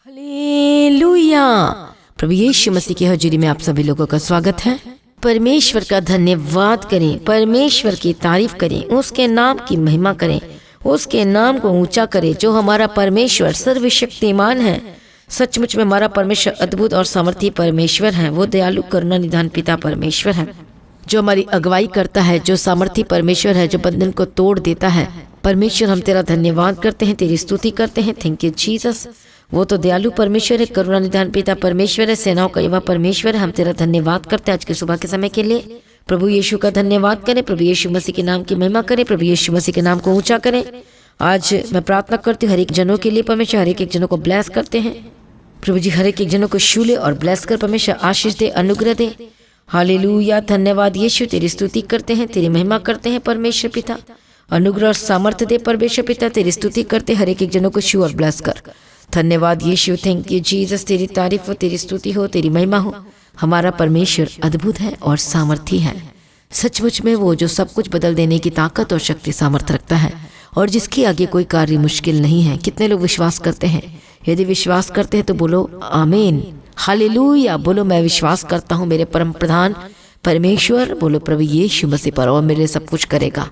Hallelujah. प्रभु यीशु मसीह की हजूरी में आप सभी लोगों का स्वागत है। परमेश्वर का धन्यवाद करें, परमेश्वर की तारीफ करें, उसके नाम की महिमा करें, उसके नाम को ऊंचा करें। जो हमारा परमेश्वर सर्वशक्तिमान है, सचमुच में हमारा परमेश्वर अद्भुत और सामर्थी परमेश्वर है। वो दयालु करुणा निधान पिता परमेश्वर है, जो हमारी अगुवाई करता है, जो सामर्थी परमेश्वर है, जो बंधन को तोड़ देता है। परमेश्वर हम तेरा धन्यवाद करते हैं, तेरी स्तुति करते हैं। Thank you Jesus. वो तो दयालु परमेश्वर है, करुणा निधान पिता परमेश्वर है, सेनाओं का यहोवा परमेश्वर है। हम तेरा धन्यवाद करते हैं आज के सुबह के समय के लिए। प्रभु यीशु का धन्यवाद करें, प्रभु यीशु मसीह के नाम की महिमा करें, प्रभु यीशु मसीह के नाम को ऊंचा करें। आज मैं प्रार्थना करती हूँ हर एक जनों के लिए। परमेश्वर हर एक जनों को ब्लेस करते हैं। प्रभु जी हर एक जनों को छू ले और ब्लेस कर परमेश्वर आशीष दे, अनुग्रह दे। हालेलुया। धन्यवाद यीशु, तेरी स्तुति करते हैं, तेरी महिमा करते हैं परमेश्वर पिता। अनुग्रह और सामर्थ्य दे परमेश्वर पिता, तेरी स्तुति करते हर एक जनों को छू और ब्लेस कर। धन्यवाद यीशु, थैंक यू जीसस। तेरी तारीफ हो, तेरी स्तुति हो, तेरी महिमा हो। हमारा परमेश्वर अद्भुत है और सामर्थी है। सचमुच में वो जो सब कुछ बदल देने की ताकत और शक्ति सामर्थ्य रखता है, और जिसके आगे कोई कार्य मुश्किल नहीं है। कितने लोग विश्वास करते हैं? यदि विश्वास करते हैं तो बोलो आमीन। हालेलुया। बोलो मैं विश्वास करता हूँ मेरे परम प्रधान परमेश्वर, बोलो प्रभु यीशु मसीह पर, और मेरे सब कुछ करेगा।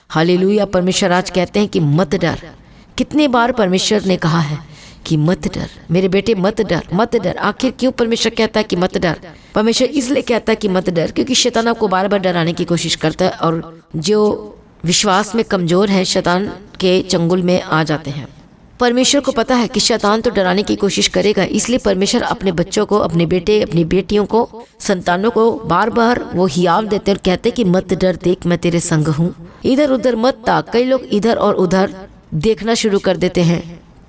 हालेलुया। परमेश्वर आज कहते हैं कि मत डर। कितने बार परमेश्वर ने कहा है कि मत डर मेरे बेटे, मत डर, मत डर। आखिर क्यों परमेश्वर कहता है कि मत डर? परमेश्वर इसलिए कहता है कि मत डर क्योंकि शैतान आपको बार बार डराने की कोशिश करता है, और जो विश्वास में कमजोर है शैतान के चंगुल में आ जाते हैं। परमेश्वर को पता है कि शैतान तो डराने की कोशिश करेगा, इसलिए परमेश्वर अपने बच्चों को, अपने बेटे, अपनी बेटियों को, संतानों को बार बार वो हियाव देते और कहते कि मत डर, देख मैं तेरे संग हूँ। इधर उधर मत ताक। कई लोग इधर और उधर देखना शुरू कर देते हैं,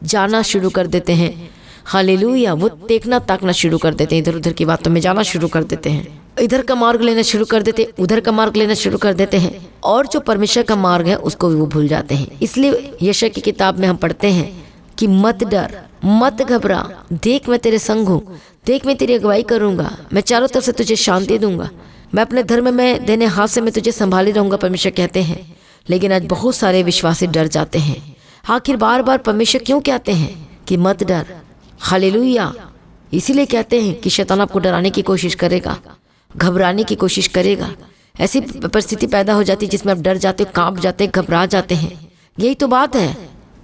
जाना शुरू कर देते हैं। हालेलुया। वो देखना ताकना शुरू कर देते हैं, इधर उधर की बातों में जाना शुरू कर देते हैं, इधर का मार्ग लेना शुरू कर देते, उधर का मार्ग लेना शुरू कर देते हैं, और जो परमेश्वर का मार्ग है उसको भी वो भूल जाते हैं। इसलिए यशायाह की किताब में हम पढ़ते हैं कि मत डर, मत घबरा, देख मैं तेरे संग हूँ, देख मैं तेरी अगुवाई करूँगा, मैं चारों तरफ से तुझे शांति दूंगा, मैं अपने धर्म में देने हाथ से मैं तुझे संभाले रहूँगा, परमेश्वर कहते हैं। लेकिन आज बहुत सारे विश्वासी डर जाते हैं। आखिर बार बार परमेश्वर क्यों कहते हैं कि मत डर? हालेलुया। इसीलिए कहते हैं कि शैतान आपको डराने की कोशिश करेगा, घबराने की कोशिश करेगा। ऐसी परिस्थिति पैदा हो जाती है जिसमें आप डर जाते हो, कांप जाते हैं, घबरा जाते हैं। यही तो बात है।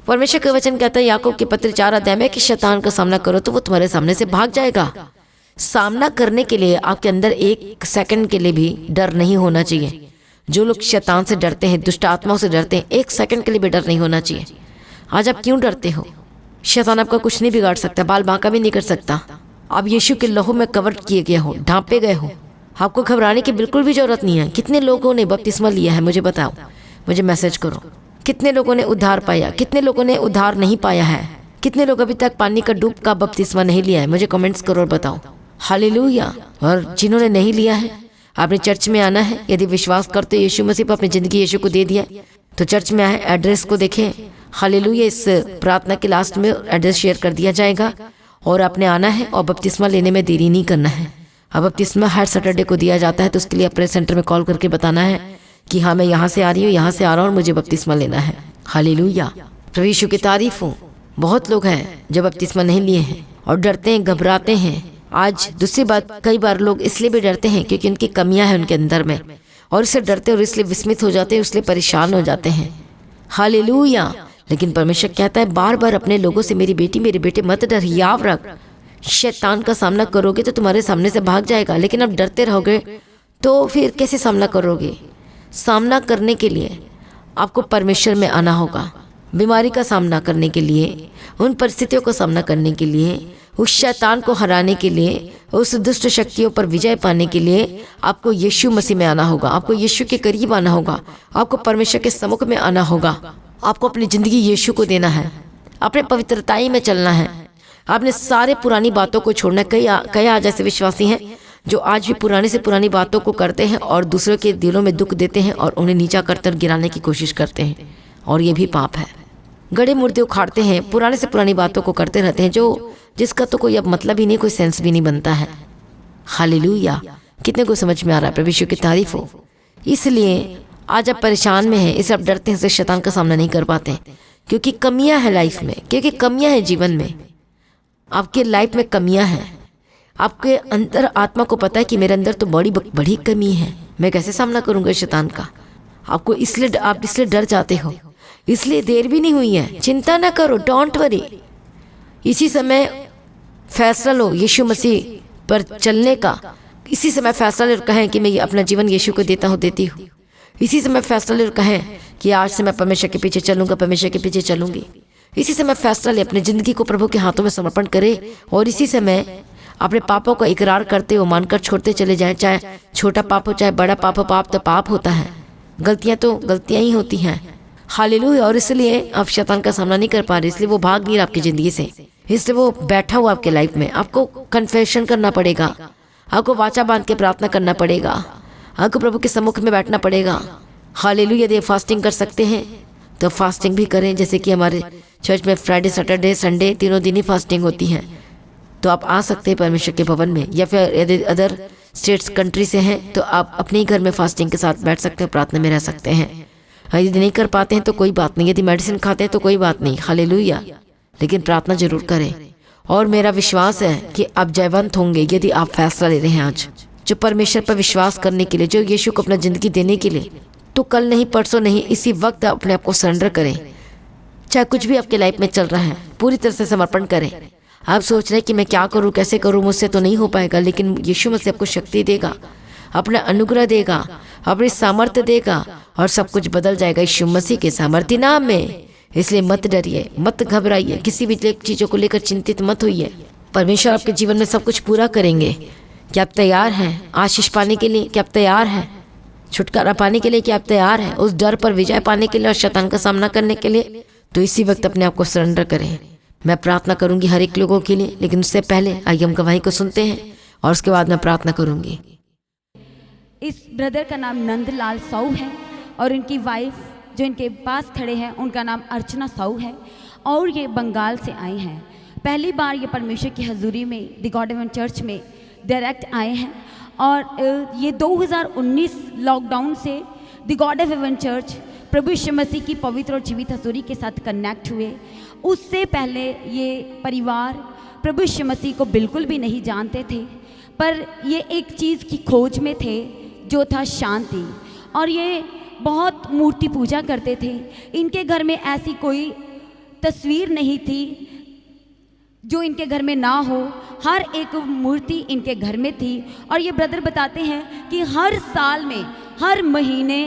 परमेश्वर का वचन कहता है याकूब के पत्र 4 अध्याय में कि शैतान का सामना करो तो वो तुम्हारे सामने से भाग जाएगा। सामना करने के लिए आपके अंदर एक सेकंड के लिए भी डर नहीं होना चाहिए। जो लोग शैतान से डरते हैं, दुष्ट आत्माओं से डरते हैं, एक सेकंड के लिए भी डर नहीं होना चाहिए। आज आप क्यों डरते हो? शैतान आपका कुछ नहीं बिगाड़ सकता, बाल बांका भी नहीं कर सकता। आप यीशु के लहू में कवर किए गए हो, ढांपे गए हो। आपको घबराने की बिल्कुल भी जरूरत नहीं है। कितने लोगों ने बपतिस्मा लिया है मुझे बताओ, मुझे मैसेज करो। कितने लोगों ने उद्धार पाया, कितने लोगों ने उद्धार नहीं पाया है, कितने लोग अभी तक पानी का डूब का बपतिस्मा नहीं लिया है, मुझे कमेंट्स करो और बताओ। हालेलुया। और जिन्होंने नहीं लिया है, आपने चर्च में आना है। यदि विश्वास करते यीशु मसीह पर, अपनी ज़िंदगी यीशु को दे दिया, तो चर्च में आए, एड्रेस को देखें। हालेलुया। इस प्रार्थना के लास्ट में एड्रेस शेयर कर दिया जाएगा, और आपने आना है और बपतिस्मा लेने में देरी नहीं करना है। अब बपतिस्मा हर सैटरडे को दिया जाता है, तो उसके लिए अपने सेंटर में कॉल करके बताना है कि हाँ मैं यहाँ से आ रही हूँ, यहाँ से आ रहा हूँ और मुझे बपतिस्मा लेना है। हालेलुया। प्रभु यीशु की तारीफ हो। बहुत लोग हैं जो बपतिस्मा नहीं लिए हैं और डरते हैं, घबराते हैं। आज दूसरी बात, कई बार लोग इसलिए भी डरते हैं क्योंकि उनकी कमियां हैं उनके अंदर में, और इससे डरते और इसलिए विस्मित हो जाते हैं, इसलिए परेशान हो जाते हैं। हालेलुया। लेकिन परमेश्वर कहता है बार बार अपने लोगों से, मेरी बेटी मेरे बेटे मत डर, हियाव रख। शैतान का सामना करोगे तो तुम्हारे सामने से भाग जाएगा, लेकिन अब डरते रहोगे तो फिर कैसे सामना करोगे? सामना करने के लिए आपको परमेश्वर में आना होगा। बीमारी का सामना करने के लिए, उन परिस्थितियों का सामना करने के लिए, उस शैतान को हराने के लिए, उस दुष्ट शक्तियों पर विजय पाने के लिए आपको यीशु मसीह में आना होगा। आपको यीशु के करीब आना होगा, आपको परमेश्वर के सम्मुख में आना होगा। आपको अपनी ज़िंदगी यीशु को देना है, अपने पवित्रताई में चलना है। आपने सारे पुरानी बातों को छोड़ना है। कई आज ऐसे विश्वासी हैं जो आज भी पुरानी से पुरानी बातों को करते हैं और दूसरों के दिलों में दुख देते हैं और उन्हें नीचा करकर गिराने की कोशिश करते हैं, और ये भी पाप है। गड़े मुर्दे उखाड़ते हैं, पुराने से पुरानी बातों को करते रहते हैं, जिसका तो कोई अब मतलब ही नहीं, कोई सेंस भी नहीं बनता है। हालेलुया। कितने को समझ में आ रहा है? प्रभु यीशु की तारीफ हो। इसलिए आज आप परेशान में हैं, इसे आप डरते हैं, इससे शैतान का सामना नहीं कर पाते, क्योंकि कमियां हैं लाइफ में, क्योंकि कमियां हैं जीवन में। आपके लाइफ में कमियां हैं, आपके अंदर आत्मा को पता है कि मेरे अंदर तो बड़ी बड़ी कमी है, मैं कैसे सामना करूंगा शैतान का। आपको इसलिए आप इसलिए डर जाते हो, इसलिए देर भी नहीं हुई है। चिंता ना करो, डोंट वरी। इसी समय फैसला लो यीशु मसीह पर चलने का। इसी समय फैसला ले कहें कि मैं अपना जीवन यीशु को देता हूँ, देती हूँ। इसी समय फैसला ले कहें कि आज से मैं परमेश्वर के पीछे चलूंगा, परमेश्वर के पीछे चलूंगी। इसी समय फैसला ले अपनी ज़िंदगी को प्रभु के हाथों में समर्पण करे और इसी समय अपने पापों का इकरार करते हो, मानकर छोड़ते चले जाएं। चाहे छोटा पाप हो चाहे बड़ा पाप हो, पाप तो पाप होता है, गलतियां तो गलतियां ही होती हैं। हालेलुया। और इसलिए आप शैतान का सामना नहीं कर पा रहे, इसलिए वो भाग नहीं रहा आपकी ज़िंदगी से, इसलिए वो बैठा हुआ आपके लाइफ में। आपको कन्फेशन करना पड़ेगा, आपको वाचा बांध के प्रार्थना करना पड़ेगा, आपको प्रभु के सम्मुख में बैठना पड़ेगा। हालेलुया। यदि फास्टिंग कर सकते हैं तो फास्टिंग भी करें, जैसे कि हमारे चर्च में फ्राइडे सैटरडे संडे तीनों दिन ही फास्टिंग होती है। तो आप आ सकते हैं परमेश्वर के भवन में, या फिर यदि अदर स्टेट्स कंट्री से हैं तो आप अपने ही घर में फास्टिंग के साथ बैठ सकते हैं, प्रार्थना में रह सकते हैं। यदि नहीं कर पाते हैं तो कोई बात नहीं, यदि मेडिसिन खाते हैं तो कोई बात नहीं, हालेलुया, लेकिन प्रार्थना जरूर करें। और मेरा विश्वास है कि आप जयवंत होंगे यदि आप फैसला ले रहे हैं आज, जो परमेश्वर पर विश्वास करने के लिए, जो यीशु को अपना ज़िंदगी देने के लिए। तो कल नहीं, परसों नहीं, इसी वक्त अपने आप को सरेंडर करें। चाहे कुछ भी आपके लाइफ में चल रहा है, पूरी तरह से समर्पण करें। आप सोच रहे हैं कि मैं क्या करूं, कैसे करूं, मुझसे तो नहीं हो पाएगा, लेकिन यीशु मसीह आपको शक्ति देगा, अपना अनुग्रह देगा, अपनी सामर्थ्य देगा और सब कुछ बदल जाएगा यीशु मसीह के सामर्थ्य नाम में। इसलिए मत डरिए, मत घबराइए, किसी भी चीज़ों को लेकर चिंतित मत होइए। परमेश्वर आपके जीवन में सब कुछ पूरा करेंगे। क्या आप तैयार हैं आशीष पाने के लिए? क्या आप तैयार हैं छुटकारा पाने के लिए? क्या आप तैयार हैं उस डर पर विजय पाने के लिए और शैतान का सामना करने के लिए? तो इसी वक्त अपने आप को सरेंडर करें। मैं प्रार्थना करूंगी हर एक लोगों के लिए, लेकिन उससे पहले आइए हम गवाही को सुनते हैं और उसके बाद मैं प्रार्थना करूंगी। इस ब्रदर का नाम नंदलाल साहू है और इनकी वाइफ जो इनके पास खड़े हैं उनका नाम अर्चना साहू है और ये बंगाल से आए हैं। पहली बार ये परमेश्वर की हजूरी में द गॉड हेवन चर्च में डायरेक्ट आए हैं और ये 2019 लॉकडाउन से द गॉड हेवन चर्च प्रभु यीशु मसीह की पवित्र और जीवित हजूरी के साथ कनेक्ट हुए। उससे पहले ये परिवार प्रभु यीशु मसीह को बिल्कुल भी नहीं जानते थे, पर ये एक चीज़ की खोज में थे जो था शांति। और ये बहुत मूर्ति पूजा करते थे। इनके घर में ऐसी कोई तस्वीर नहीं थी जो इनके घर में ना हो, हर एक मूर्ति इनके घर में थी। और ये ब्रदर बताते हैं कि हर साल में हर महीने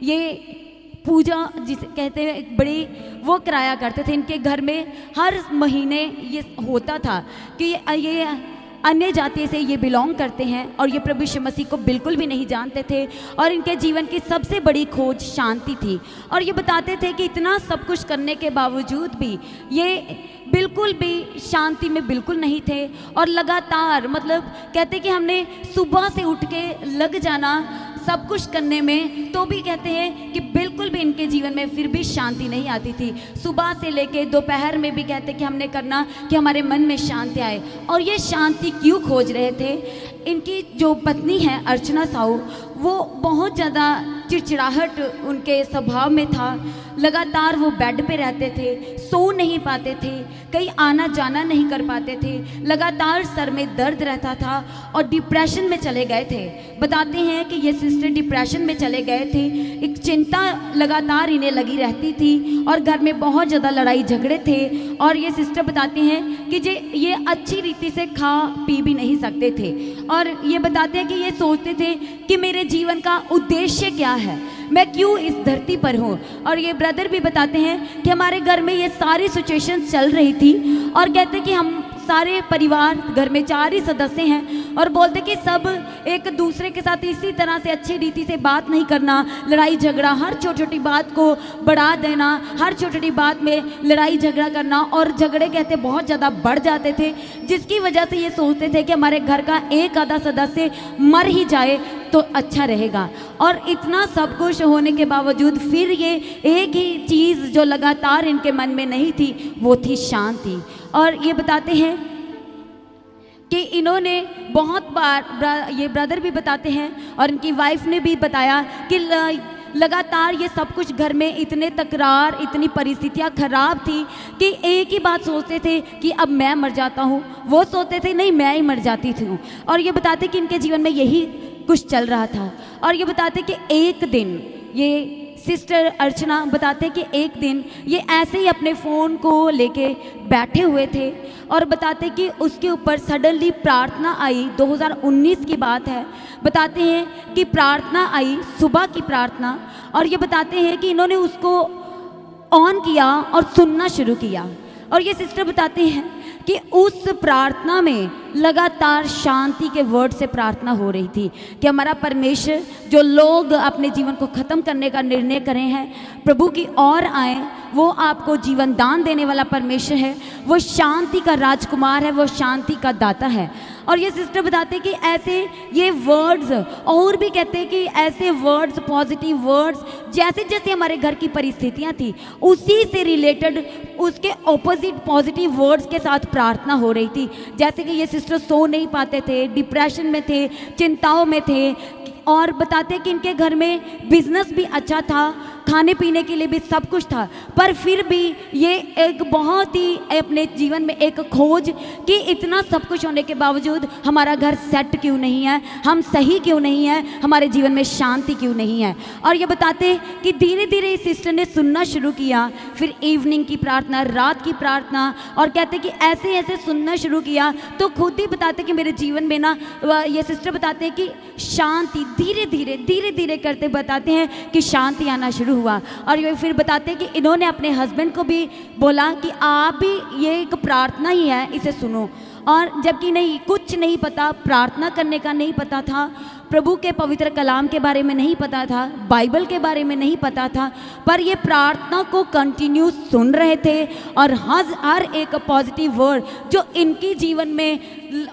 ये पूजा जिसे कहते हैं एक बड़ी वो कराया करते थे। इनके घर में हर महीने ये होता था कि ये अन्य जाति से ये बिलोंग करते हैं और ये प्रभु यीशु मसीह को बिल्कुल भी नहीं जानते थे और इनके जीवन की सबसे बड़ी खोज शांति थी। और ये बताते थे कि इतना सब कुछ करने के बावजूद भी ये बिल्कुल भी शांति में बिल्कुल नहीं थे और लगातार मतलब कहते कि हमने सुबह से उठ के लग जाना सब कुछ करने में, तो भी कहते हैं कि बिल्कुल भी इनके जीवन में फिर भी शांति नहीं आती थी। सुबह से लेके दोपहर में भी कहते कि हमने करना कि हमारे मन में शांति आए। और ये शांति क्यों खोज रहे थे? इनकी जो पत्नी है अर्चना साहू, वो बहुत ज़्यादा चिड़चिड़ाहट उनके स्वभाव में था। लगातार वो बेड पे रहते थे, सो नहीं पाते थे, कहीं आना जाना नहीं कर पाते थे, लगातार सर में दर्द रहता था और डिप्रेशन में चले गए थे। बताते हैं कि ये सिस्टर डिप्रेशन में चले गए थे, एक चिंता लगातार इन्हें लगी रहती थी और घर में बहुत ज़्यादा लड़ाई झगड़े थे। और ये सिस्टर बताते हैं कि ये अच्छी रीति से खा पी भी नहीं सकते थे और ये बताते हैं कि ये सोचते थे कि मेरे जीवन का उद्देश्य क्या है, मैं क्यों इस धरती पर हूँ। और ये ब्रदर भी बताते हैं कि हमारे घर में ये सारी सिचुएशन चल रही थी और कहते कि हम सारे परिवार घर में 4 ही सदस्य हैं और बोलते कि सब एक दूसरे के साथ इसी तरह से अच्छी रीति से बात नहीं करना, लड़ाई झगड़ा, हर छोटी छोटी बात को बढ़ा देना, हर छोटी छोटी बात में लड़ाई झगड़ा करना और झगड़े कहते बहुत ज़्यादा बढ़ जाते थे, जिसकी वजह से ये सोचते थे कि हमारे घर का एक आधा सदस्य मर ही जाए तो अच्छा रहेगा। और इतना सब कुछ होने के बावजूद फिर ये एक ही चीज़ जो लगातार इनके मन में नहीं थी वो थी शांति। और ये बताते हैं कि इन्होंने बहुत बार ये ब्रदर भी बताते हैं और इनकी वाइफ ने भी बताया कि लगातार ये सब कुछ घर में इतने तकरार, इतनी परिस्थितियाँ खराब थी कि एक ही बात सोचते थे कि अब मैं मर जाता हूँ, वो सोचते थे नहीं मैं ही मर जाती थी। और ये बताते कि इनके जीवन में यही कुछ चल रहा था। और ये बताते कि एक दिन ये सिस्टर अर्चना बताते कि एक दिन ये ऐसे ही अपने फ़ोन को लेके बैठे हुए थे और बताते कि उसके ऊपर सडनली प्रार्थना आई। 2019 की बात है। बताते हैं कि प्रार्थना आई, सुबह की प्रार्थना, और ये बताते हैं कि इन्होंने उसको ऑन किया और सुनना शुरू किया। और ये सिस्टर बताते हैं कि उस प्रार्थना में लगातार शांति के वर्ड से प्रार्थना हो रही थी कि हमारा परमेश्वर, जो लोग अपने जीवन को ख़त्म करने का निर्णय करे हैं, प्रभु की ओर आए, वो आपको जीवन दान देने वाला परमेश्वर है, वो शांति का राजकुमार है, वो शांति का दाता है। और ये सिस्टर बताते हैं कि ऐसे ये वर्ड्स, और भी कहते हैं कि ऐसे वर्ड्स, पॉजिटिव वर्ड्स, जैसे जैसे हमारे घर की परिस्थितियाँ थी उसी से रिलेटेड उसके ऑपोजिट पॉजिटिव वर्ड्स के साथ प्रार्थना हो रही थी। जैसे कि ये सिस्टर सो नहीं पाते थे, डिप्रेशन में थे, चिंताओं में थे, और बताते कि इनके घर में बिजनेस भी अच्छा था, खाने पीने के लिए भी सब कुछ था, पर फिर भी ये एक बहुत ही अपने जीवन में एक खोज कि इतना सब कुछ होने के बावजूद हमारा घर सेट क्यों नहीं है, हम सही क्यों नहीं है, हमारे जीवन में शांति क्यों नहीं है। और ये बताते कि धीरे धीरे इस सिस्टर ने सुनना शुरू किया, फिर इवनिंग की प्रार्थना, रात की प्रार्थना, और कहते कि ऐसे ऐसे सुनना शुरू किया तो खुद ही बताते कि मेरे जीवन में ना, ये सिस्टर बताते हैं कि शांति धीरे धीरे करते बताते हैं कि शांति आना शुरू हुआ। और ये फिर बताते हैं कि इन्होंने अपने हस्बैंड को भी बोला कि आप भी ये एक प्रार्थना ही है, इसे सुनो। और जबकि नहीं, कुछ नहीं पता, प्रार्थना करने का नहीं पता था, प्रभु के पवित्र कलाम के बारे में नहीं पता था, बाइबल के बारे में नहीं पता था, पर ये प्रार्थना को कंटिन्यू सुन रहे थे। और हर एक पॉजिटिव वर्ड जो इनके जीवन में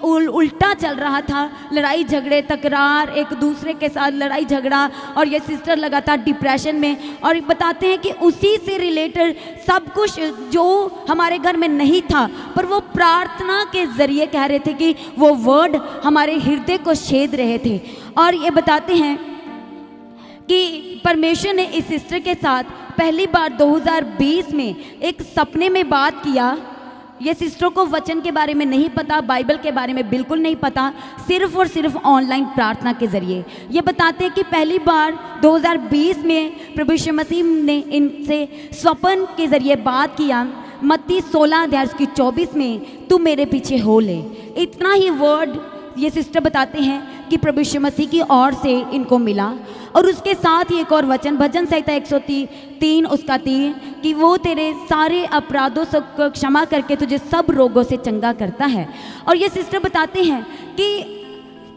उल्टा चल रहा था, लड़ाई झगड़े, तकरार, एक दूसरे के साथ लड़ाई झगड़ा, और ये सिस्टर लगातार डिप्रेशन में। और बताते हैं कि उसी से रिलेटेड सब कुछ जो हमारे घर में नहीं था, पर वो प्रार्थना के ज़रिए कह रहे थे कि वो वर्ड हमारे हृदय को छेद रहे थे। और ये बताते हैं कि परमेश्वर ने इस सिस्टर के साथ पहली बार 2020 में एक सपने में बात किया। ये सिस्टर को वचन के बारे में नहीं पता, बाइबल के बारे में बिल्कुल नहीं पता, सिर्फ और सिर्फ ऑनलाइन प्रार्थना के ज़रिए। ये बताते हैं कि पहली बार 2020 में प्रभु यीशु मसीह ने इनसे स्वप्न के ज़रिए बात किया। मत्ती 16 अध्याय की 24 में, तू मेरे पीछे हो ले। इतना ही वर्ड ये सिस्टर बताते हैं कि प्रभु यीशु मसीह की ओर से इनको मिला। और उसके साथ ही एक और वचन, भजन संहिता 103 उसका 3, कि वो तेरे सारे अपराधों से क्षमा करके तुझे सब रोगों से चंगा करता है। और ये सिस्टर बताते हैं कि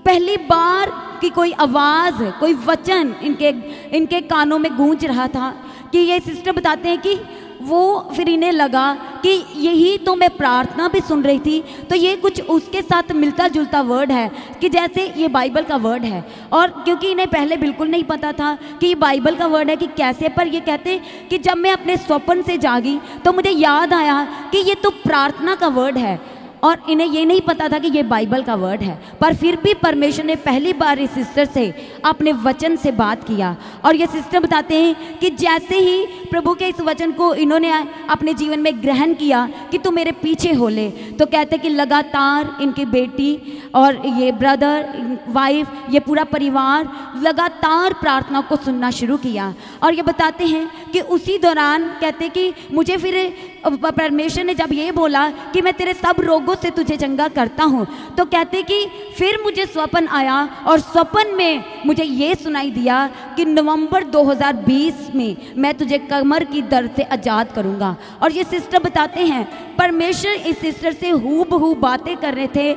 पहली बार कि कोई आवाज़, कोई वचन इनके कानों में गूंज रहा था, कि ये सिस्टर बताते हैं कि वो फिर इन्हें लगा कि यही तो मैं प्रार्थना भी सुन रही थी, तो ये कुछ उसके साथ मिलता जुलता वर्ड है कि जैसे ये बाइबल का वर्ड है। और क्योंकि इन्हें पहले बिल्कुल नहीं पता था कि ये बाइबल का वर्ड है कि कैसे, पर ये कहते कि जब मैं अपने स्वप्न से जागी तो मुझे याद आया कि ये तो प्रार्थना का वर्ड है। और इन्हें ये नहीं पता था कि ये बाइबल का वर्ड है, पर फिर भी परमेश्वर ने पहली बार इस सिस्टर से अपने वचन से बात किया। और ये सिस्टर बताते हैं कि जैसे ही प्रभु के इस वचन को इन्होंने अपने जीवन में ग्रहण किया कि तू मेरे पीछे हो ले, तो कहते कि लगातार इनकी बेटी और ये ब्रदर, वाइफ, ये पूरा परिवार लगातार प्रार्थना को सुनना शुरू किया। और ये बताते हैं कि उसी दौरान कहते कि मुझे फिर परमेश्वर ने जब ये बोला कि मैं तेरे सब रोगों से तुझे चंगा करता हूँ, तो कहते कि फिर मुझे स्वप्न आया और स्वप्न में मुझे ये सुनाई दिया कि नवंबर 2020 में मैं तुझे कमर की दर्द से आज़ाद करूँगा। और ये सिस्टर बताते हैं परमेश्वर इस सिस्टर से हूबहू बातें कर रहे थे,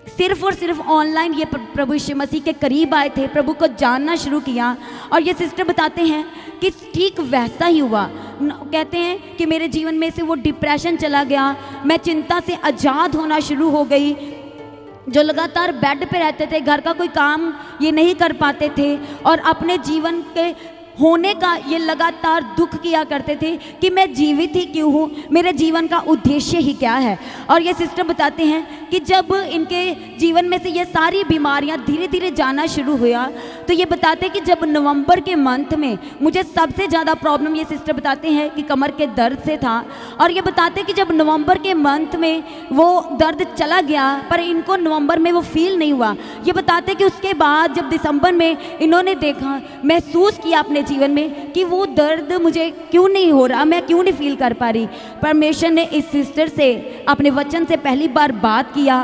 सिर्फ और सिर्फ ऑनलाइन ये प्रभु यीशु मसीह के करीब आए थे, प्रभु को जानना शुरू किया। और ये सिस्टर बताते हैं कि ठीक वैसा ही हुआ। कहते हैं कि मेरे जीवन में से वो डिप्रेशन चला गया, मैं चिंता से आज़ाद होना शुरू हो गई। जो लगातार बेड पे रहते थे, घर का कोई काम ये नहीं कर पाते थे, और अपने जीवन के होने का ये लगातार दुख किया करते थे कि मैं जीवित ही क्यों हूँ, मेरे जीवन का उद्देश्य ही क्या है। और ये सिस्टर बताते हैं कि जब इनके जीवन में से ये सारी बीमारियां धीरे धीरे जाना शुरू हुआ, तो ये बताते हैं कि जब नवंबर के मंथ में मुझे सबसे ज़्यादा प्रॉब्लम, ये सिस्टर बताते हैं कि कमर के दर्द से था। और ये बताते हैं कि जब नवंबर के मंथ में वो दर्द चला गया, पर इनको नवंबर में वो फील नहीं हुआ। ये बताते हैं कि उसके बाद जब दिसंबर में इन्होंने देखा, महसूस किया अपने जीवन में कि वो दर्द मुझे क्यों नहीं हो रहा, मैं क्यों नहीं फील कर पा रही। परमेश्वर ने इस सिस्टर से अपने वचन से पहली बार बात किया,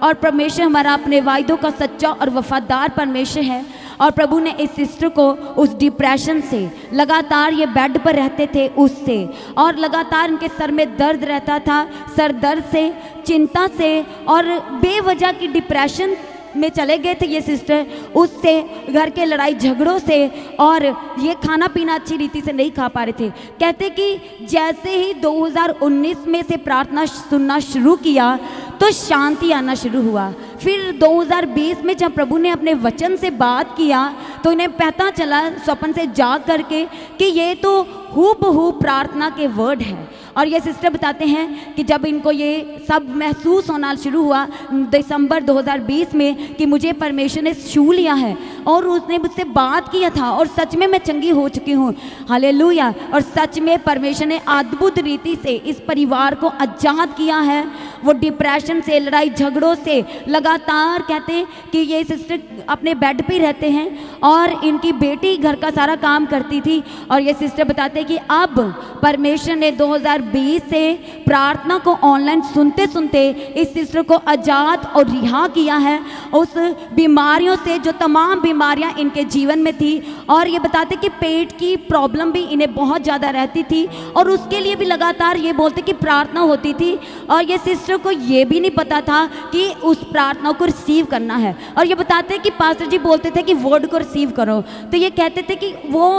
और परमेश्वर हमारा अपने वायदों का सच्चा और वफादार परमेश्वर है। और प्रभु ने इस सिस्टर को उस डिप्रेशन से, लगातार ये बेड पर रहते थे उससे, और लगातार इनके सर में दर्द रहता था, सर दर्द से, चिंता से और बेवजह की डिप्रेशन में चले गए थे ये सिस्टर, उससे, घर के लड़ाई झगड़ों से, और ये खाना पीना अच्छी रीति से नहीं खा पा रहे थे। कहते कि जैसे ही 2019 में से प्रार्थना सुनना शुरू किया तो शांति आना शुरू हुआ। फिर 2020 में जब प्रभु ने अपने वचन से बात किया तो इन्हें पता चला स्वप्न से जाग करके कि ये तो हूबहू प्रार्थना के वर्ड है। और ये सिस्टर बताते हैं कि जब इनको ये सब महसूस होना शुरू हुआ दिसंबर 2020 में कि मुझे परमेश्वर ने छू लिया है, और उसने मुझसे बात किया था, और सच में मैं चंगी हो चुकी हूँ, हालेलुया। और सच में परमेश्वर ने अद्भुत रीति से इस परिवार को आजाद किया है। वो डिप्रेशन से, लड़ाई झगड़ों से, लगातार कहते हैं कि ये सिस्टर अपने बेड पे रहते हैं, और इनकी बेटी घर का सारा काम करती थी। और ये सिस्टर बताते हैं कि अब परमेश्वर ने 2020 से प्रार्थना को ऑनलाइन सुनते सुनते इस सिस्टर को आजाद और रिहा किया है उस बीमारियों से, जो तमाम बीमारियां इनके जीवन में थी। और ये बताते कि पेट की प्रॉब्लम भी इन्हें बहुत ज़्यादा रहती थी, और उसके लिए भी लगातार ये बोलते कि प्रार्थना होती थी, और ये सिस्टर को ये भी नहीं पता था कि उस प्रार्थना को रिसीव करना है। और ये बताते कि पास्टर जी बोलते थे कि वर्ड को रिसीव करो, तो ये कहते थे कि वो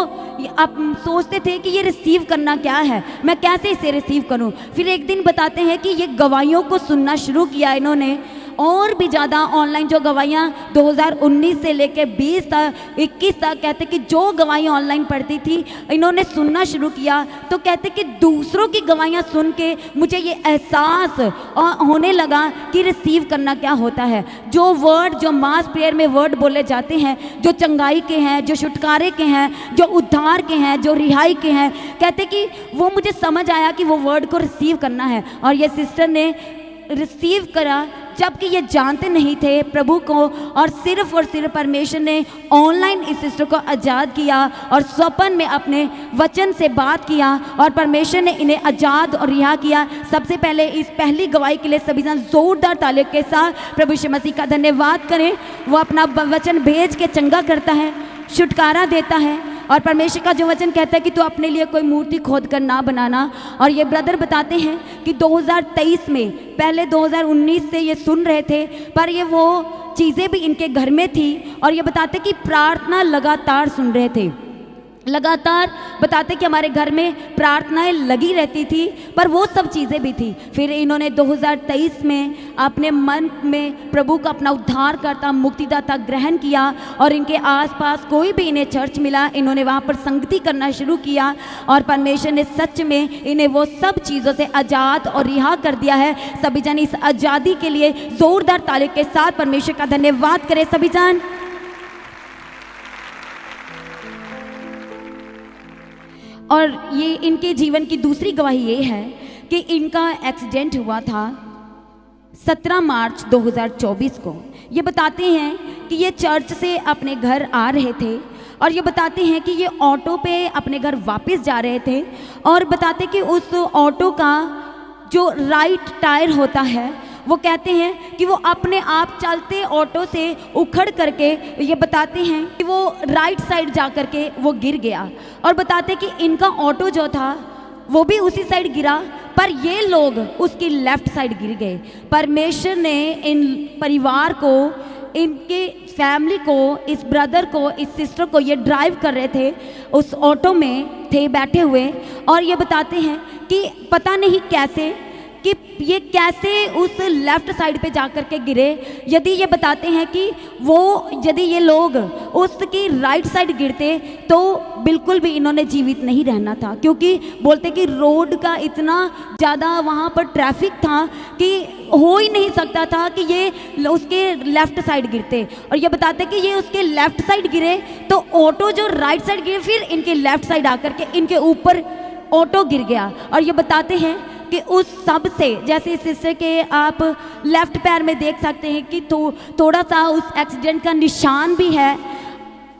अब सोचते थे कि ये रिसीव करना क्या है, मैं कैसे इसे रिसीव करूं। फिर एक दिन बताते हैं कि ये गवाहियों को सुनना शुरू किया इन्होंने, और भी ज़्यादा ऑनलाइन जो गवाहियाँ 2019 से लेकर 20 तक 21 तक, कहते कि जो गवाहियाँ ऑनलाइन पढ़ती थी इन्होंने सुनना शुरू किया। तो कहते कि दूसरों की गवाहियाँ सुन के मुझे ये एहसास होने लगा कि रिसीव करना क्या होता है। जो वर्ड, जो मास प्रेयर में वर्ड बोले जाते हैं, जो चंगाई के हैं, जो छुटकारे के हैं, जो उद्धार के हैं, जो रिहाई के हैं, कहते कि वो मुझे समझ आया कि वो वर्ड को रिसीव करना है। और ये सिस्टर ने रिसीव करा, जबकि ये जानते नहीं थे प्रभु को, और सिर्फ परमेश्वर ने ऑनलाइन इस सिस्टर को आज़ाद किया और स्वप्न में अपने वचन से बात किया, और परमेश्वर ने इन्हें आज़ाद और रिहा किया। सबसे पहले इस पहली गवाही के लिए सभी जन जोरदार तालियों के साथ प्रभु यीशु मसीह का धन्यवाद करें। वो अपना वचन भेज के चंगा करता है, छुटकारा देता है, और परमेश्वर का जो वचन कहता है कि तू अपने लिए कोई मूर्ति खोद कर ना बनाना। और ये ब्रदर बताते हैं कि 2023 में, पहले 2019 से ये सुन रहे थे, पर ये वो चीज़ें भी इनके घर में थी। और ये बताते कि प्रार्थना लगातार सुन रहे थे, लगातार बताते कि हमारे घर में प्रार्थनाएं लगी रहती थी, पर वो सब चीज़ें भी थी। फिर इन्होंने 2023 में अपने मन में प्रभु का अपना उद्धारकर्ता, मुक्तिदाता ग्रहण किया, और इनके आसपास कोई भी इन्हें चर्च मिला, इन्होंने वहाँ पर संगति करना शुरू किया, और परमेश्वर ने सच में इन्हें वो सब चीज़ों से आज़ाद और रिहा कर दिया है। सभी जन इस आज़ादी के लिए जोरदार तालियों के साथ परमेश्वर का धन्यवाद करें सभी जन। और ये इनके जीवन की दूसरी गवाही ये है कि इनका एक्सीडेंट हुआ था 17 मार्च 2024 को। ये बताते हैं कि ये चर्च से अपने घर आ रहे थे, और ये बताते हैं कि ये ऑटो पे अपने घर वापस जा रहे थे, और बताते कि उस ऑटो का जो राइट टायर होता है, वो कहते हैं कि वो अपने आप चलते ऑटो से उखड़ करके, ये बताते हैं कि वो राइट साइड जा करके वो गिर गया। और बताते कि इनका ऑटो जो था वो भी उसी साइड गिरा, पर ये लोग उसकी लेफ्ट साइड गिर गए। परमेश्वर ने इन परिवार को, इनके फैमिली को, इस ब्रदर को, इस सिस्टर को, ये ड्राइव कर रहे थे, उस ऑटो में थे बैठे हुए, और ये बताते हैं कि पता नहीं कैसे कि ये कैसे उस लेफ़्ट साइड पे जा कर के गिरे। यदि ये बताते हैं कि यदि ये लोग उसकी राइट साइड गिरते तो बिल्कुल भी इन्होंने जीवित नहीं रहना था, क्योंकि बोलते कि रोड का इतना ज़्यादा वहाँ पर ट्रैफिक था कि हो ही नहीं सकता था कि ये उसके लेफ़्ट साइड गिरते। और ये बताते कि ये उसके लेफ़्ट साइड गिरे तो ऑटो जो राइट साइड गिरे, फिर इनके लेफ़्ट साइड आकर के इनके ऊपर ऑटो गिर गया। और ये बताते हैं कि उस सब से, जैसे इस सिस्टर के आप लेफ़्ट पैर में देख सकते हैं कि थोड़ा सा उस एक्सीडेंट का निशान भी है।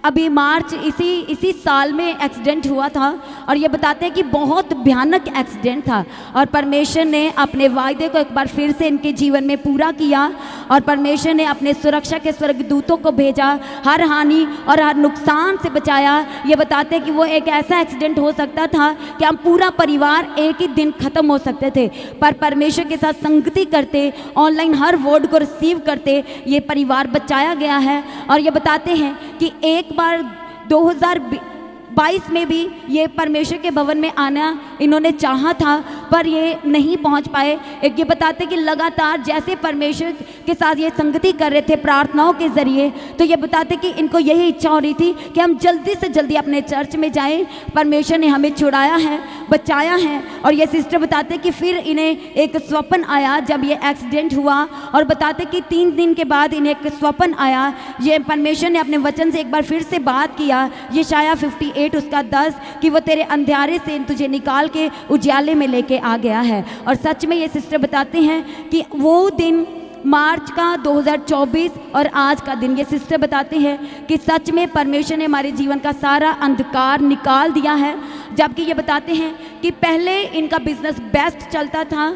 अभी मार्च इसी साल में एक्सीडेंट हुआ था और ये बताते हैं कि बहुत भयानक एक्सीडेंट था। और परमेश्वर ने अपने वायदे को एक बार फिर से इनके जीवन में पूरा किया और परमेश्वर ने अपने सुरक्षा के स्वर्गदूतों को भेजा, हर हानि और हर नुकसान से बचाया। ये बताते हैं कि वो एक ऐसा एक्सीडेंट हो सकता था कि हम पूरा परिवार एक ही दिन ख़त्म हो सकते थे, पर परमेश्वर के साथ संगति करते, ऑनलाइन हर वर्ड को रिसीव करते, ये परिवार बचाया गया है। और ये बताते हैं कि एक बार 2022 में भी ये परमेश्वर के भवन में आना इन्होंने चाहा था, पर ये नहीं पहुंच पाए। एक ये बताते कि लगातार जैसे परमेश्वर के साथ ये संगति कर रहे थे प्रार्थनाओं के ज़रिए, तो ये बताते कि इनको यही इच्छा हो रही थी कि हम जल्दी से जल्दी अपने चर्च में जाएं। परमेश्वर ने हमें छुड़ाया है, बचाया है। और ये सिस्टर बताते कि फिर इन्हें एक स्वप्न आया जब ये एक्सीडेंट हुआ, और बताते कि 3 दिन के बाद इन्हें एक स्वप्न आया। ये परमेश्वर ने अपने वचन से एक बार फिर से बात किया, यशायाह 58 उसका 10, कि वो तेरे अंधेरे से तुझे निकाल के उजाले में लेके आ गया है। और सच में ये सिस्टर बताते हैं कि वो दिन मार्च का 2024 और आज का दिन, ये सिस्टर बताते हैं कि सच में परमेश्वर ने हमारे जीवन का सारा अंधकार निकाल दिया है। जबकि ये बताते हैं कि पहले इनका बिजनेस बेस्ट चलता था,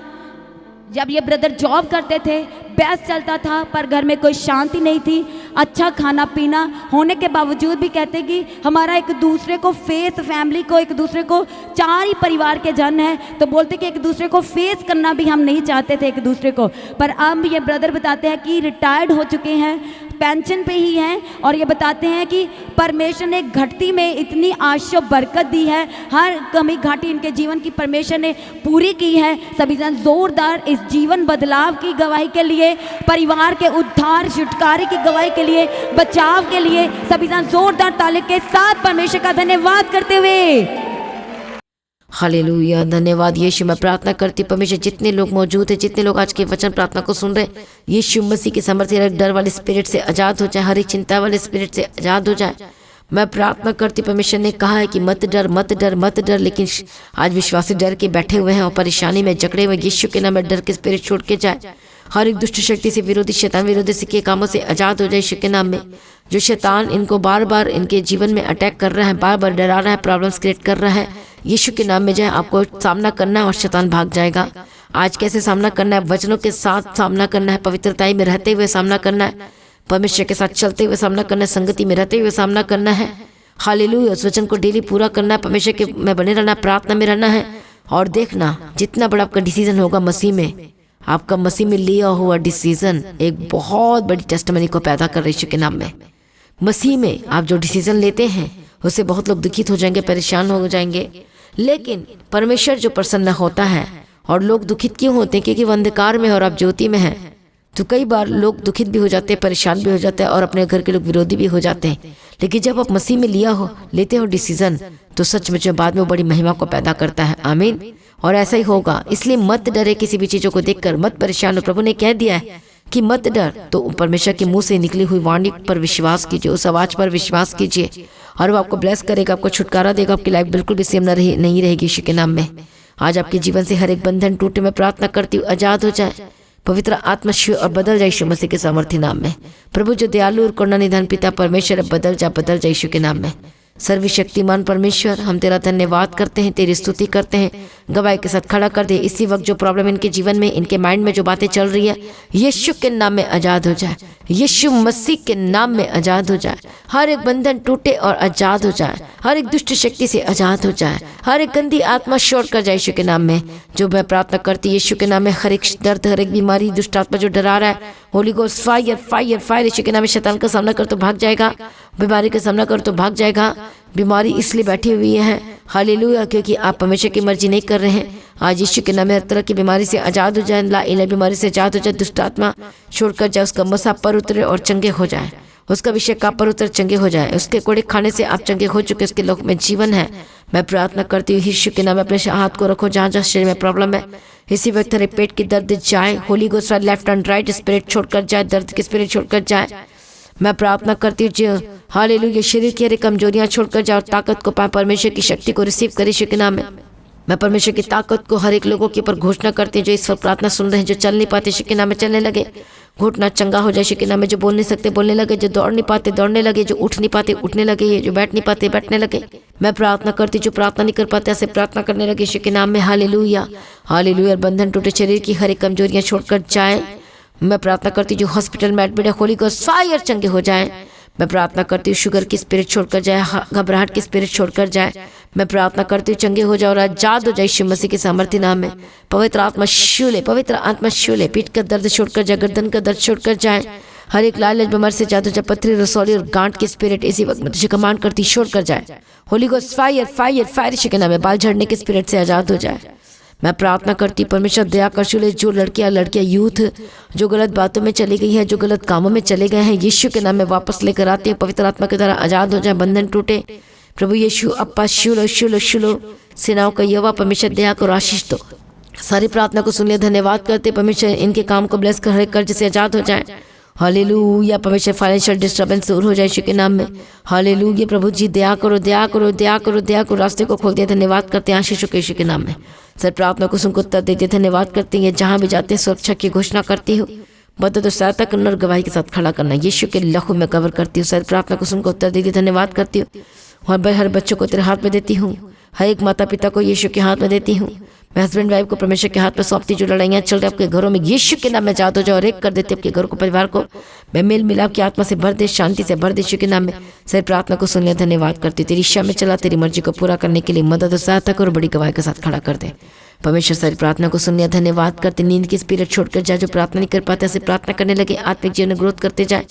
जब ये ब्रदर जॉब करते थे बेस्ट चलता था, पर घर में कोई शांति नहीं थी। अच्छा खाना पीना होने के बावजूद भी कहते कि हमारा एक दूसरे को फैमिली को, एक दूसरे को 4 ही परिवार के जन हैं, तो बोलते कि एक दूसरे को फेस करना भी हम नहीं चाहते थे एक दूसरे को। पर अब ये ब्रदर बताते हैं कि रिटायर्ड हो चुके हैं, पेंशन पे ही हैं, और ये बताते हैं कि परमेश्वर ने घटती में इतनी आशीष बरकत दी है, हर कमी घाटी इनके जीवन की परमेश्वर ने पूरी की है। सभी जन जोरदार इस जीवन बदलाव की गवाही के लिए, परिवार के उद्धार छुटकारे की गवाही के लिए, बचाव के लिए सभी जन जोरदार ताली के साथ परमेश्वर का धन्यवाद करते हुए। हालेलुया, धन्यवाद यीशु। मैं प्रार्थना करती हूँ परमेश्वर, जितने लोग मौजूद हैं, जितने लोग आज के वचन प्रार्थना को सुन रहे हैं, यीशु मसीह की सामर्थ्य हर डर वाले स्पिरिट से आज़ाद हो जाए, हर एक चिंता वाले स्पिरिट से आज़ाद हो जाए। मैं प्रार्थना करती हूँ, परमेश्वर ने कहा है कि मत डर मत डर मत डर, लेकिन आज विश्वासी डर के बैठे हुए हैं और परेशानी में जकड़े हुए। यीशु के नाम में डर के स्पिरिट छोड़ के जाए, हर एक दुष्ट शक्ति से, विरोधी शैतान विरोधी से के कामों से आज़ाद हो जाए यीशु के नाम में। जो शैतान इनको बार बार इनके जीवन में अटैक कर रहा है, बार बार डरा रहा है, प्रॉब्लम्स क्रिएट कर रहा है, यीशु के नाम में जाए, आपको सामना करना है और शैतान भाग जाएगा। आज कैसे सामना करना है? वचनों के साथ सामना करना है, पवित्रताई में रहते हुए सामना करना है, परमेश्वर के साथ चलते हुए सामना करना है, संगति में रहते हुए सामना करना है। हालेलुया, उस वचन को डेली पूरा करना है, परमेश्वर के में बने रहना, प्रार्थना में रहना है। और देखना जितना बड़ा आपका डिसीजन होगा मसीह में, आपका मसीह में लिया हुआ डिसीजन एक बहुत बड़ी टेस्टिमनी को पैदा कर रही है यीशु के नाम में। मसीह में आप जो डिसीजन लेते हैं उससे बहुत लोग दुखित हो जाएंगे, परेशान हो जाएंगे, लेकिन परमेश्वर जो प्रसन्न होता है। और लोग दुखित क्यों होते हैं? क्योंकि वो अंधकार में और आप ज्योति में हैं। तो कई बार लोग दुखित भी हो जाते हैं, परेशान भी हो जाते हैं और अपने घर के लोग विरोधी भी हो जाते हैं। लेकिन जब आप मसीह में लेते हो डिसीजन, तो सचमुच में बाद में वो बड़ी महिमा को पैदा करता है। आमीन। और ऐसा ही होगा, इसलिए मत डरे किसी भी चीज़ों को देखकर, मत परेशान हो। प्रभु ने कह दिया है कि मत डर, तो परमेश्वर के मुंह से निकली हुई वाणी पर विश्वास कीजिए, उस आवाज़ पर विश्वास कीजिए और वो आपको ब्लेस करेगा, आपको छुटकारा देगा, आपकी लाइफ बिल्कुल भी सेम नहीं रहेगी यीशु के नाम में। आज आपके जीवन से हर एक बंधन टूटे, मैं प्रार्थना करती हूँ आज़ाद हो जाए, पवित्र आत्मा शिव और बदल जाए यीशु मसीह के सामर्थ्य नाम में। प्रभु जो दयालु और करुणा निधान पिता परमेश्वर, बदल जा यीशु के नाम में। सर्वशक्तिमान परमेश्वर, हम तेरा धन्यवाद करते हैं, तेरी स्तुति करते हैं, गवाही के साथ खड़ा कर दे। इसी वक्त जो प्रॉब्लम इनके जीवन में, इनके माइंड में जो बातें चल रही है, यीशु के नाम में आज़ाद हो जाए, यीशु मसीह के नाम में आज़ाद हो जाए। हर एक बंधन टूटे और आज़ाद हो जाए, हर एक दुष्ट शक्ति से आज़ाद हो जाए, हर एक गंदी आत्मा शोर कर जाए यीशु के नाम में। जो मैं प्रार्थना करती यीशु के नाम में, हर एक दर्द, हर एक बीमारी, दुष्ट आत्मा जो डरा रहा है, holy ghost fire fire fire Yeshu के नाम में। शैतान का सामना कर तो भाग जाएगा, बीमारी का सामना कर तो भाग जाएगा, बीमारी इसलिए बैठी हुई है हालेलुया, क्योंकि आप परमेश्वर की मर्जी नहीं कर रहे हैं। आज यीशु के नाम में हर तरह की बीमारी से आज़ाद हो जाए, ला इलाही बीमारी से आज़ाद हो जाए, दुष्ट आत्मा छोड़कर जाए, उसका मसा पर उतरे और चंगे हो जाए, उसका विषय का पर उतर चंगे हो जाए, उसके कोड़े खाने से आप चंगे हो चुके, उसके लोक में जीवन है। मैं प्रार्थना करती हूँ यीशु के नाम में अपने हाथ को रखो जहाँ जहाँ शरीर में प्रॉब्लम है, इसी वक्त तेरे पेट की दर्द जाए, holy ghost left and right spirit छोड़कर जाए, दर्द की स्पिरिट छोड़कर जाए। मैं प्रार्थना करती हूँ हालेलुया, शरीर की हर कमजोरियाँ छोड़कर जाए और ताकत को पाए, परमेश्वर की शक्ति को रिसीव करे यीशु के नाम में। मैं परमेश्वर की ताकत को हर एक लोगों के ऊपर घोषणा करती हूँ जो इस वक्त प्रार्थना सुन रहे हैं, जो चल नहीं पाते यीशु के नाम में चलने लगे, घुटना चंगा हो जाए यीशु के नाम में, जो बोल नहीं सकते बोलने लगे, जो दौड़ नहीं पाते दौड़ने लगे, जो उठ नहीं पाते उठने लगे, जो बैठ नहीं पाते बैठने लगे। मैं प्रार्थना करती जो प्रार्थना नहीं कर पाते ऐसे प्रार्थना करने लगे यीशु के नाम में। हालेलुया हालेलुया, बंधन टूटे, शरीर की हर एक कमजोरियाँ छोड़कर जाए। मैं प्रार्थना करती जो हॉस्पिटल में एडमिट है, होली गोस्ट फायर चंगे हो जाए। मैं प्रार्थना करती हूँ शुगर की स्पिरिट छोड़कर जाए, घबराहट की स्पिरिट छोड़कर जाए। मैं प्रार्थना करती हूँ चंगे हो जाए और आजाद हो जाए यीशु मसीह के सामर्थ्य नाम में। पवित्र आत्मा शूले, पवित्र आत्मा शूले, पीठ का दर्द छोड़कर जाए, गर्दन का दर्द छोड़कर जाए, हर एक लालच बीमारी से जादू जब पथरी रसौली और गांठ की स्पिरिट इसी वक्त में तुझे कमांड करती छोड़कर जाए। Holy ghost fire fire fire Yeshu के नाम में, बाल झड़ने की स्पिरिट से आजाद हो जाए। मैं प्रार्थना करती परमेश्वर दया कर शुले, जो लड़कियां यूथ जो गलत बातों में चली गई है, जो गलत कामों में चले गए हैं, यीशु के नाम में वापस लेकर आती है, पवित्र आत्मा के द्वारा आजाद हो जाए, बंधन टूटे। प्रभु यीशु अप्पा शुलो शुलो शुलो, सेनाओं का यहोवा परमेश्वर दया को आशीष दो। सारी प्रार्थना को सुनिए, धन्यवाद करते परमेश्वर, इनके काम को ब्लेस कर हर एक कर्ज से आजाद हो जाए। हालेलुया, परमेश्वर फाइनेंशियल डिस्टर्बेंस दूर हो जाए यीशु के नाम में। हालेलुया, प्रभु जी दया करो दया करो दया करो दया करो, रास्ते को खोल दिया, धन्यवाद करते हैं आशीष यीशु के नाम में। सर प्रार्थना को सुनकर उत्तर देते, धन्यवाद करते हैं। जहाँ भी जाते हैं सुरक्षा की घोषणा करती हूँ, मदद और सहायता करना और गवाही के साथ खड़ा करना यीशु के लहू में कवर करती हूँ। सर प्रार्थना को सुनकर उत्तर देती, धन्यवाद करती हूँ। और हर बच्चों को तेरे हाथ में देती हूँ, हर एक माता पिता को यीशु के हाथ में देती हूँ। मैं हस्बैंड वाइफ को परमेश्वर के हाथ में सौंपती, जो लड़ाइयाँ चल रही आपके घरों में यीशु के नाम में आजाद हो जाओ और एक कर देते आपके घर को, परिवार को। मैं मेल मिलाप की आत्मा से भर दे, शांति से भर दे यीशु के नाम में। सर प्रार्थना को सुन लिया, धन्यवाद करती, तेरी इच्छा में चला, तेरी मर्जी को पूरा करने के लिए मदद और सहायता करो, बड़ी गवाही के साथ खड़ा कर दे। परमेश्वर सारी प्रार्थना को सुन लिया, धन्यवाद करते। नींद की स्पिरिट छोड़कर जाए, जो प्रार्थना नहीं कर पाते ऐसे प्रार्थना करने लगे, आत्मिक जीवन में ग्रोथ करते जाए।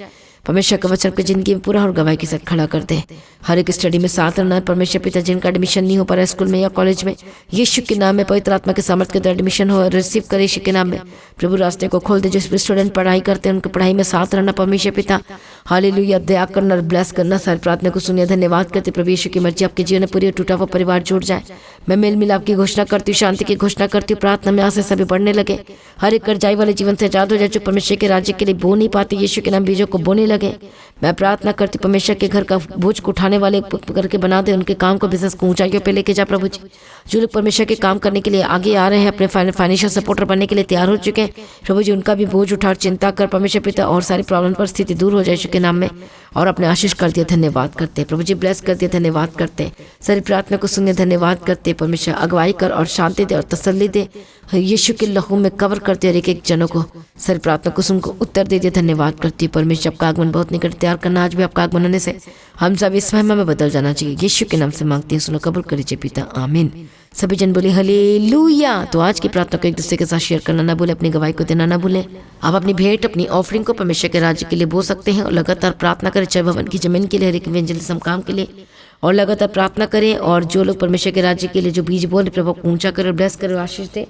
परमेश्वर का वचन को जिंदगी में पूरा और गवाही के साथ खड़ा कर दे। हर एक स्टडी में साथ रहना। परमेश्वर पिता, जिनका एडमिशन नहीं हो पा रहा स्कूल में या कॉलेज में, यीशु के नाम में पवित्र आत्मा के सामर्थ्य के द्वारा एडमिशन हो, रिसीव करे यीशु के नाम में। प्रभु रास्ते को खोल दे, जो स्टूडेंट पढ़ाई करते हैं उनकी पढ़ाई में साथ रहना परमेश्वर पिता। हालेलुया, दया करना और ब्लेस करना। सारी प्रार्थना को सुनिए, धन्यवाद करते। प्रभु यीशु की मर्जी आपके जीवन में पूरी टूटा हुआ परिवार जुड़ जाए। मैं मेल मिलाप की घोषणा करती हूँ, शांति की घोषणा करती हूँ। प्रार्थना में आशा सभी बढ़ने लगे, हर एक कर्जाई वाले जीवन से आजाद हो जाए, जो परमेश्वर के राज्य के लिए बो नहीं पाते यीशु के नाम बीजों को बोने लगे। मैं प्रार्थना करती परमेश्वर के घर का बोझ को उठाने वाले करके बना दे, उनके काम को बिजनेस को ऊंचाइयों पे लेके जा प्रभु जी। जो लोग परमेश्वर के काम करने के लिए आगे आ रहे हैं, अपने फाइनेंशियल सपोर्टर बनने के लिए तैयार हो चुके हैं, प्रभु जी उनका भी बोझ उठा, चिंता कर परमेश्वर पिता, और सारी प्रॉब्लम पर स्थिति दूर हो जाए यीशु के नाम में, और अपने आशीष कर दिया, धन्यवाद करते प्रभु जी, ब्लेस कर दिया, धन्यवाद करते। सारी प्रार्थना को सुनिए, धन्यवाद करते। परमेश्वर अगुवाई कर और शांति दे और तसल्ली दे, यीशु के लहू में कवर करते और एक एक जनों को सारी प्रार्थना को सुनको उत्तर दे दिया, धन्यवाद करती। परमेश्वर आपका आगमन बहुत निकट तैयार करना, आज भी आपका आगमन होने से हम सब इस महिमा में बदल जाना चाहिए। यीशु के नाम से मांगती हूँ, सुनो कबूल करिए पिता, आमीन। सभी जन बोले हालेलुया। तो आज की प्रार्थना को एक दूसरे के साथ शेयर करना ना भूले, अपनी गवाही को देना ना भूलें। आप अपनी भेंट, अपनी ऑफरिंग को परमेश्वर के राज्य के लिए बो सकते हैं और लगातार प्रार्थना करें, चाहे भवन की जमीन के लिए, हर एक इवेंजलिज्म काम के लिए, और लगातार प्रार्थना करें। और जो लोग परमेश्वर के राज्य के लिए जो बीज बोले, प्रभु को ऊंचा करे, ब्लेस करे, आशीष दे,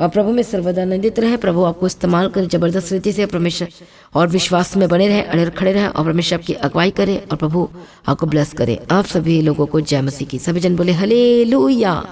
और प्रभु में सर्वदा आनंदित रहे। प्रभु आपको इस्तेमाल करे जबरदस्त रीति से, परमेश्वर और विश्वास में बने रहे, अड़े खड़े रहे, और परमेश्वर आपकी अगुवाई करे, और प्रभु आपको ब्लेस करे। आप सभी लोगों को जय मसीह की। सभी जन बोले हालेलुया।